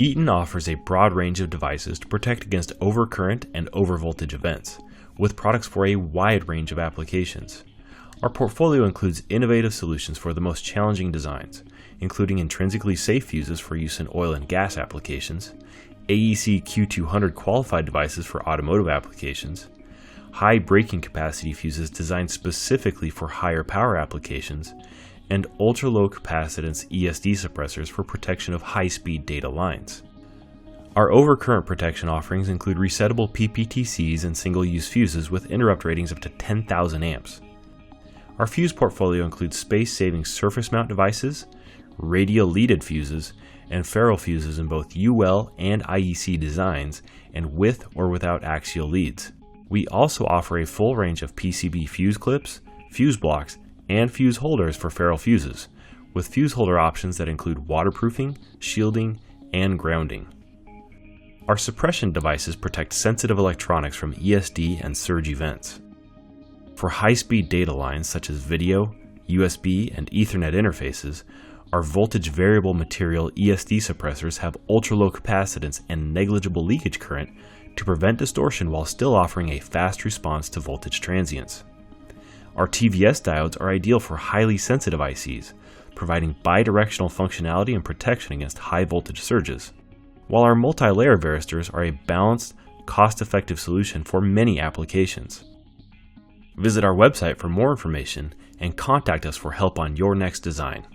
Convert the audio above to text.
Eaton offers a broad range of devices to protect against overcurrent and overvoltage events, with products for a wide range of applications. Our portfolio includes innovative solutions for the most challenging designs, including intrinsically safe fuses for use in oil and gas applications, AEC Q200 qualified devices for automotive applications, high braking capacity fuses designed specifically for higher power applications, and ultra-low capacitance ESD suppressors for protection of high-speed data lines. Our overcurrent protection offerings include resettable PPTCs and single-use fuses with interrupt ratings up to 10,000 amps. Our fuse portfolio includes space-saving surface mount devices, radial leaded fuses, and ferrule fuses in both UL and IEC designs, and with or without axial leads. We also offer a full range of PCB fuse clips, fuse blocks, and fuse holders for ferrule fuses, with fuse holder options that include waterproofing, shielding, and grounding. Our suppression devices protect sensitive electronics from ESD and surge events. For high-speed data lines such as video, USB, and Ethernet interfaces, our voltage variable material ESD suppressors have ultra-low capacitance and negligible leakage current to prevent distortion while still offering a fast response to voltage transients. Our TVS diodes are ideal for highly sensitive ICs, providing bidirectional functionality and protection against high voltage surges, while our multi-layer varistors are a balanced, cost-effective solution for many applications. Visit our website for more information and contact us for help on your next design.